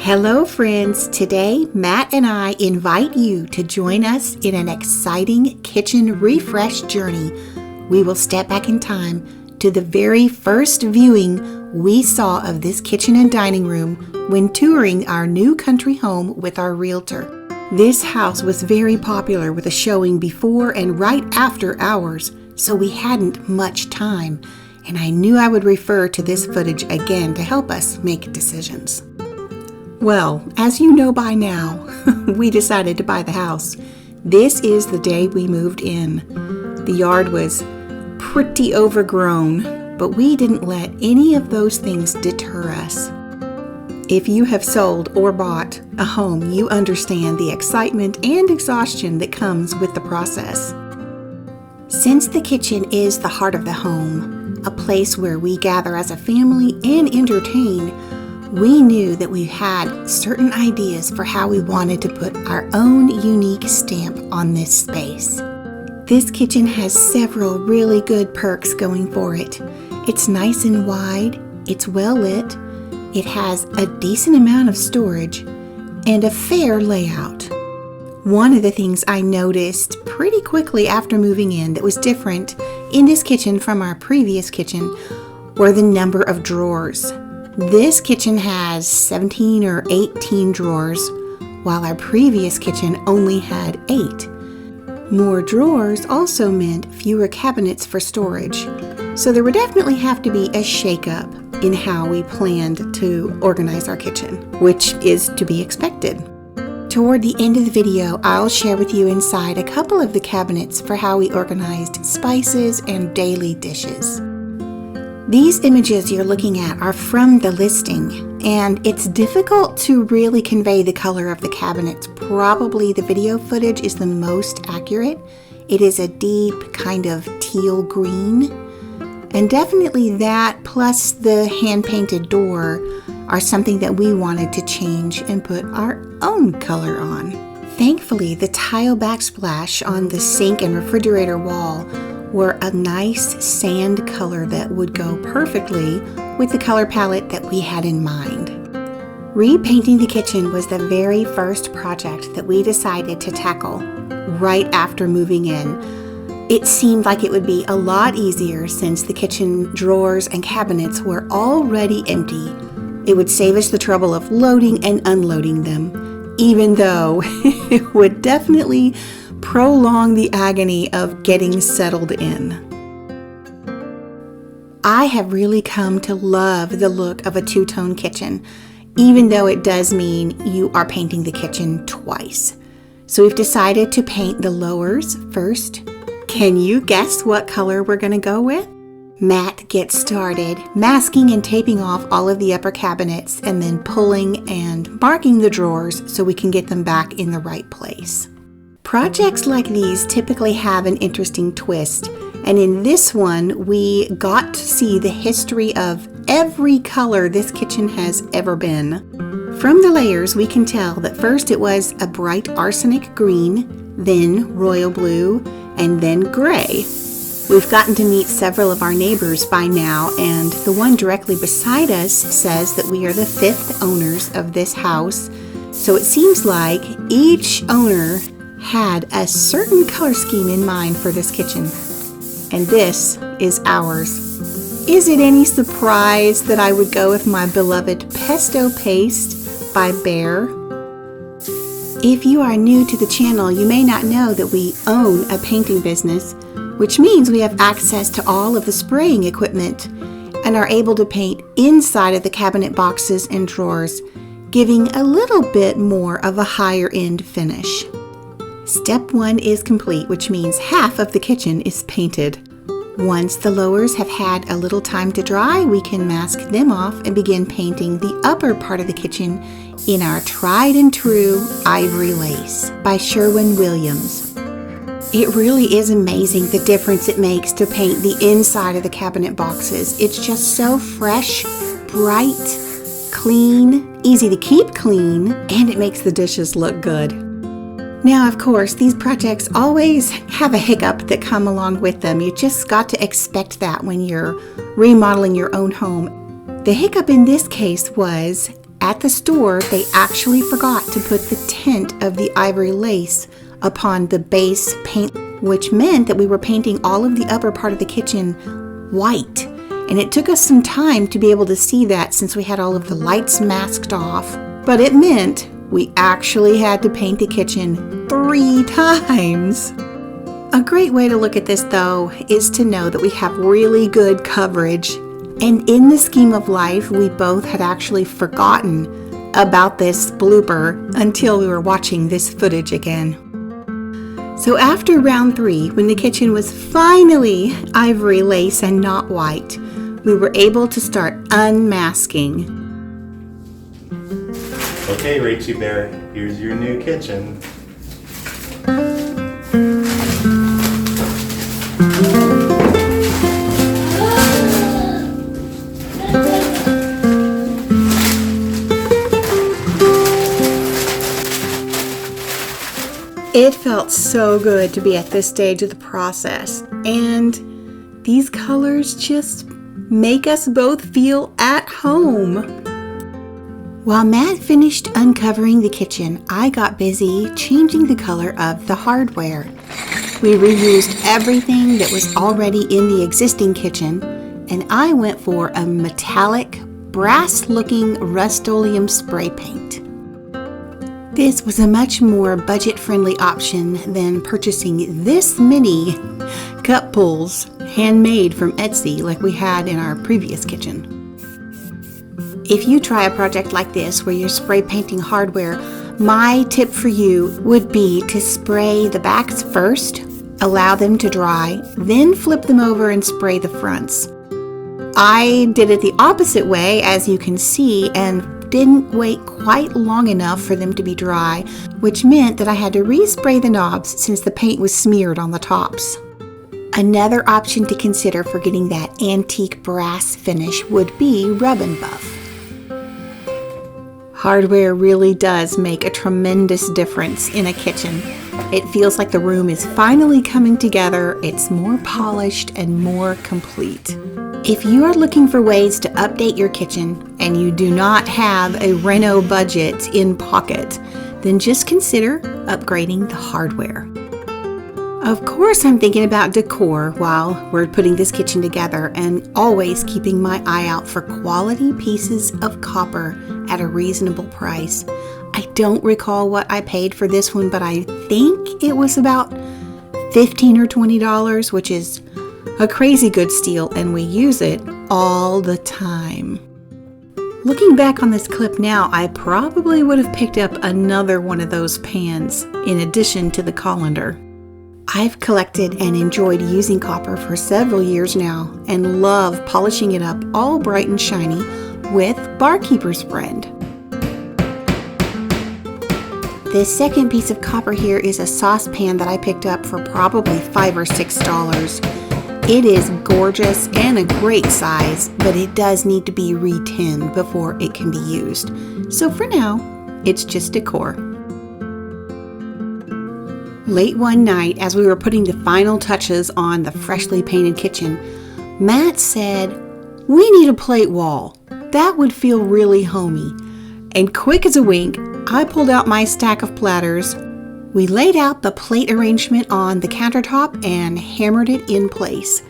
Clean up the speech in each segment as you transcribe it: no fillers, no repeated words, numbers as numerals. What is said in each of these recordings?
Hello friends, today Matt and I invite you to join us in an exciting kitchen refresh journey. We will step back in time to the very first viewing we saw of this kitchen and dining room when touring our new country home with our realtor. This house was very popular with a showing before and right after ours, so we hadn't much time, and I knew I would refer to this footage again to help us make decisions. Well, as you know by now, we decided to buy the house. This is the day we moved in. The yard was pretty overgrown, but we didn't let any of those things deter us. If you have sold or bought a home, you understand the excitement and exhaustion that comes with the process. Since the kitchen is the heart of the home, a place where we gather as a family and entertain, we knew that we had certain ideas for how we wanted to put our own unique stamp on this space. This kitchen has several really good perks going for it. It's nice and wide, it's well lit, it has a decent amount of storage, and a fair layout. One of the things I noticed pretty quickly after moving in that was different in this kitchen from our previous kitchen were the number of drawers. This kitchen has 17 or 18 drawers, while our previous kitchen only had 8. More drawers also meant fewer cabinets for storage, so there would definitely have to be a shake-up in how we planned to organize our kitchen, which is to be expected. Toward the end of the video, I'll share with you inside a couple of the cabinets for how we organized spices and daily dishes. These images you're looking at are from the listing, and it's difficult to really convey the color of the cabinets. Probably the video footage is the most accurate. It is a deep kind of teal green, and definitely that plus the hand-painted door are something that we wanted to change and put our own color on. Thankfully, the tile backsplash on the sink and refrigerator wall were a nice sand color that would go perfectly with the color palette that we had in mind. Repainting the kitchen was the very first project that we decided to tackle right after moving in. It seemed like it would be a lot easier since the kitchen drawers and cabinets were already empty. It would save us the trouble of loading and unloading them, even though it would definitely prolong the agony of getting settled in. I have really come to love the look of a two-tone kitchen, even though it does mean you are painting the kitchen twice. So we've decided to paint the lowers first. Can you guess what color we're going to go with? Matt gets started masking and taping off all of the upper cabinets and then pulling and marking the drawers so we can get them back in the right place. Projects like these typically have an interesting twist, and in this one we got to see the history of every color this kitchen has ever been. From the layers we can tell that first it was a bright arsenic green, then royal blue, and then gray. We've gotten to meet several of our neighbors by now, and the one directly beside us says that we are the 5th owners of this house, so it seems like each owner had a certain color scheme in mind for this kitchen, and this is ours. Is it any surprise that I would go with my beloved Pesto Paste by Behr? If you are new to the channel, you may not know that we own a painting business, which means we have access to all of the spraying equipment and are able to paint inside of the cabinet boxes and drawers, giving a little bit more of a higher end finish. Step 1 is complete, which means half of the kitchen is painted. Once the lowers have had a little time to dry, we can mask them off and begin painting the upper part of the kitchen in our tried and true Ivory Lace by Sherwin-Williams. It really is amazing the difference it makes to paint the inside of the cabinet boxes. It's just so fresh, bright, clean, easy to keep clean, and it makes the dishes look good. Now, of course, these projects always have a hiccup that come along with them. You just got to expect that when you're remodeling your own home. The hiccup in this case was At the store, they actually forgot to put the tint of the ivory lace upon the base paint, which meant that we were painting all of the upper part of the kitchen white. And it took us some time to be able to see that since we had all of the lights masked off. But it meant we actually had to paint the kitchen 3 times. A great way to look at this, though, is to know that we have really good coverage. And in the scheme of life, we both had actually forgotten about this blooper until we were watching this footage again. So after round 3, when the kitchen was finally ivory lace and not white, we were able to start unmasking. Okay, Rachie Bear, here's your new kitchen. It felt so good to be at this stage of the process, and these colors just make us both feel at home. While Matt finished uncovering the kitchen, I got busy changing the color of the hardware. We reused everything that was already in the existing kitchen, and I went for a metallic, brass-looking Rust-Oleum spray paint. This was a much more budget-friendly option than purchasing this many cup pulls handmade from Etsy like we had in our previous kitchen. If you try a project like this where you're spray painting hardware, my tip for you would be to spray the backs first, allow them to dry, then flip them over and spray the fronts. I did it the opposite way, as you can see, and didn't wait quite long enough for them to be dry, which meant that I had to respray the knobs since the paint was smeared on the tops. Another option to consider for getting that antique brass finish would be rub and buff. Hardware really does make a tremendous difference in a kitchen. It feels like the room is finally coming together, it's more polished and more complete. If you are looking for ways to update your kitchen and you do not have a reno budget in pocket, then just consider upgrading the hardware. Of course, I'm thinking about decor while we're putting this kitchen together, and always keeping my eye out for quality pieces of copper at a reasonable price. I don't recall what I paid for this one, but I think it was about $15 or $20, which is a crazy good steal, and we use it all the time. Looking back on this clip now, I probably would have picked up another one of those pans in addition to the colander. I've collected and enjoyed using copper for several years now and love polishing it up all bright and shiny with Barkeeper's Friend. This second piece of copper here is a saucepan that I picked up for probably $5 or $6. It is gorgeous and a great size, but it does need to be re-tinned before it can be used. So for now, it's just decor. Late one night, as we were putting the final touches on the freshly painted kitchen, Matt said, "We need a plate wall. That would feel really homey." And quick as a wink, I pulled out my stack of platters. We laid out the plate arrangement on the countertop and hammered it in place.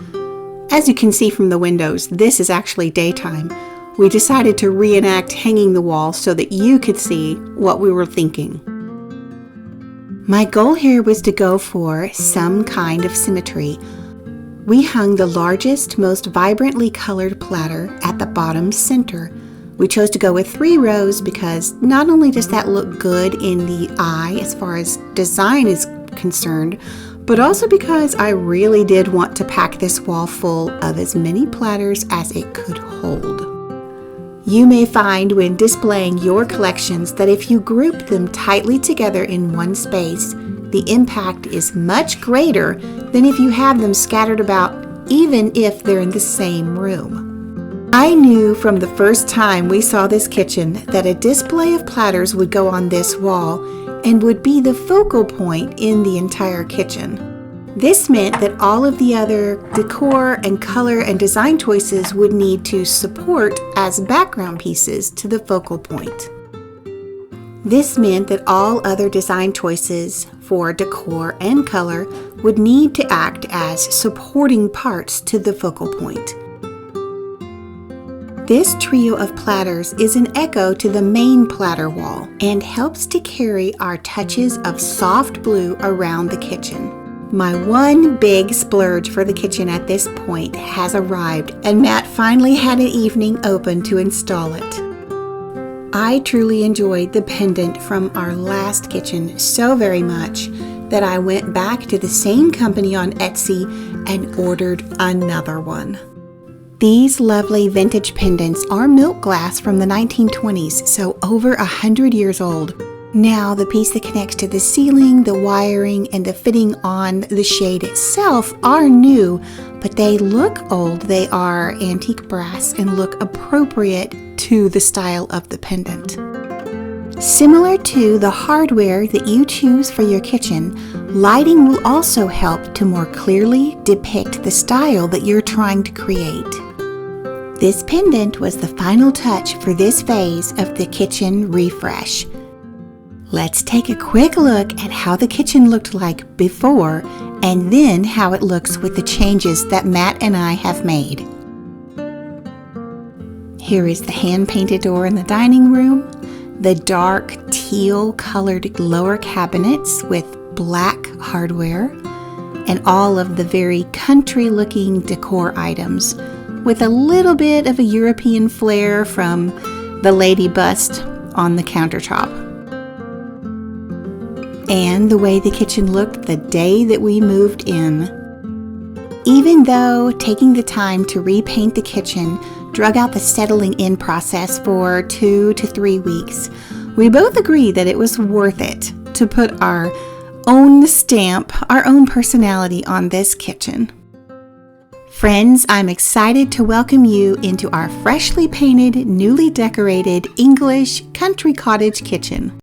As you can see from the windows, this is actually daytime. We decided to reenact hanging the wall so that you could see what we were thinking. My goal here was to go for some kind of symmetry. We hung the largest, most vibrantly colored platter at the bottom center. We chose to go with 3 rows because not only does that look good in the eye as far as design is concerned, but also because I really did want to pack this wall full of as many platters as it could hold. You may find when displaying your collections that if you group them tightly together in one space, the impact is much greater than if you have them scattered about, even if they're in the same room. I knew from the first time we saw this kitchen that a display of platters would go on this wall and would be the focal point in the entire kitchen. This meant that all of the other decor and color and design choices would need to support as background pieces to the focal point. This meant that all other design choices for decor and color would need to act as supporting parts to the focal point. This trio of platters is an echo to the main platter wall and helps to carry our touches of soft blue around the kitchen. My one big splurge for the kitchen at this point has arrived, and Matt finally had an evening open to install it. I truly enjoyed the pendant from our last kitchen so very much that I went back to the same company on Etsy and ordered another one. These lovely vintage pendants are milk glass from the 1920s, so over 100 years old. Now, the piece that connects to the ceiling, the wiring, and the fitting on the shade itself are new, but they look old. They are antique brass and look appropriate to the style of the pendant. Similar to the hardware that you choose for your kitchen, lighting will also help to more clearly depict the style that you're trying to create. This pendant was the final touch for this phase of the kitchen refresh. Let's take a quick look at how the kitchen looked like before and then how it looks with the changes that Matt and I have made. Here is the hand-painted door in the dining room, the dark teal colored lower cabinets with black hardware, and all of the very country-looking decor items with a little bit of a European flair from the lady bust on the countertop. And the way the kitchen looked the day that we moved in. Even though taking the time to repaint the kitchen drug out the settling in process for 2 to 3 weeks, we both agreed that it was worth it to put our own stamp, our own personality on this kitchen. Friends, I'm excited to welcome you into our freshly painted, newly decorated English country cottage kitchen.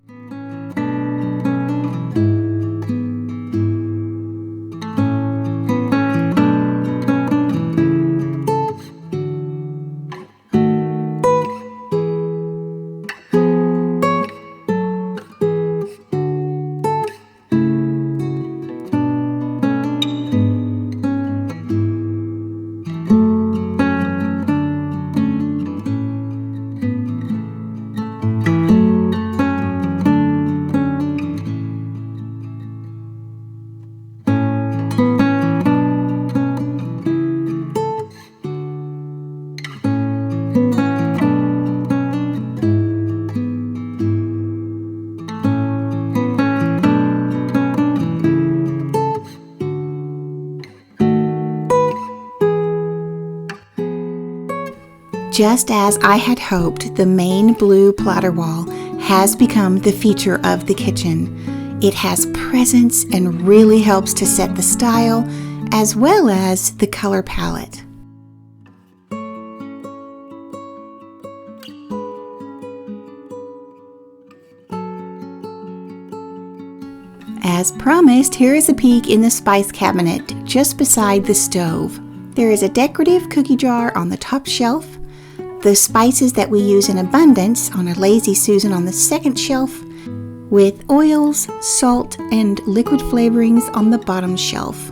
Just as I had hoped, the main blue platter wall has become the feature of the kitchen. It has presence and really helps to set the style as well as the color palette. As promised, here is a peek in the spice cabinet just beside the stove. There is a decorative cookie jar on the top shelf, the spices that we use in abundance on a Lazy Susan on the second shelf, with oils, salt, and liquid flavorings on the bottom shelf.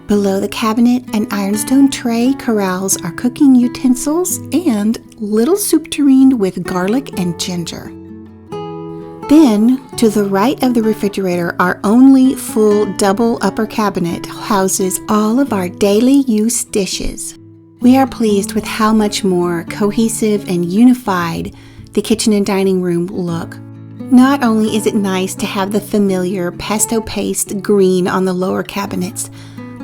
Below the cabinet, an ironstone tray corrals our cooking utensils and little soup tureen with garlic and ginger. Then, to the right of the refrigerator, our only full double upper cabinet houses all of our daily use dishes. We are pleased with how much more cohesive and unified the kitchen and dining room look. Not only is it nice to have the familiar pesto paste green on the lower cabinets,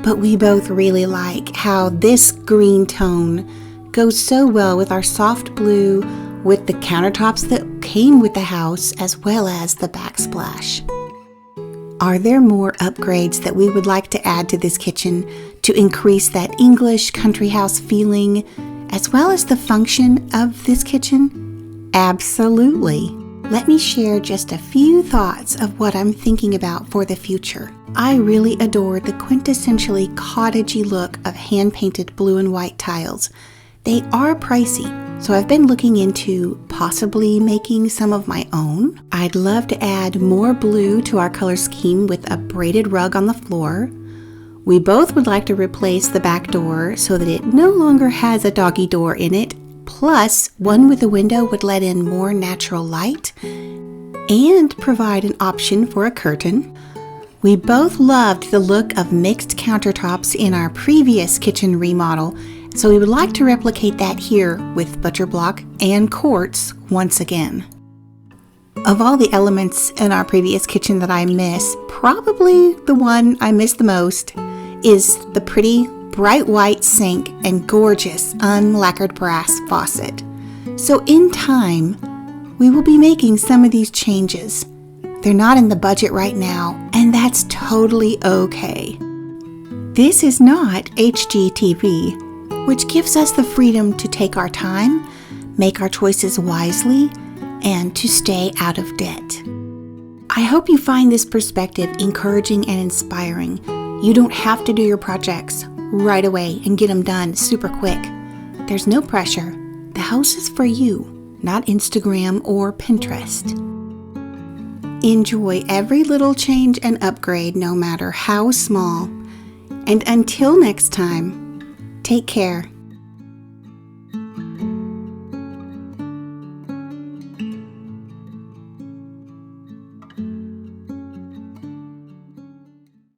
but we both really like how this green tone goes so well with our soft blue, with the countertops that came with the house, as well as the backsplash. Are there more upgrades that we would like to add to this kitchen to increase that English country house feeling, as well as the function of this kitchen? Absolutely. Let me share just a few thoughts of what I'm thinking about for the future. I really adore the quintessentially cottagey look of hand-painted blue and white tiles. They are pricey, So I've been looking into possibly making some of my own. I'd love to add more blue to our color scheme with a braided rug on the floor. We both would like to replace the back door so that it no longer has a doggy door in it. Plus, one with a window would let in more natural light and provide an option for a curtain. We both loved the look of mixed countertops in our previous kitchen remodel, so we would like to replicate that here with butcher block and quartz once again. Of all the elements in our previous kitchen that I miss, probably the one I miss the most is the pretty bright white sink and gorgeous unlacquered brass faucet. So in time, we will be making some of these changes. They're not in the budget right now, and that's totally okay. This is not HGTV, which gives us the freedom to take our time, make our choices wisely, and to stay out of debt. I hope you find this perspective encouraging and inspiring. You don't have to do your projects right away and get them done super quick. There's no pressure. The house is for you, not Instagram or Pinterest. Enjoy every little change and upgrade, no matter how small. And until next time, take care.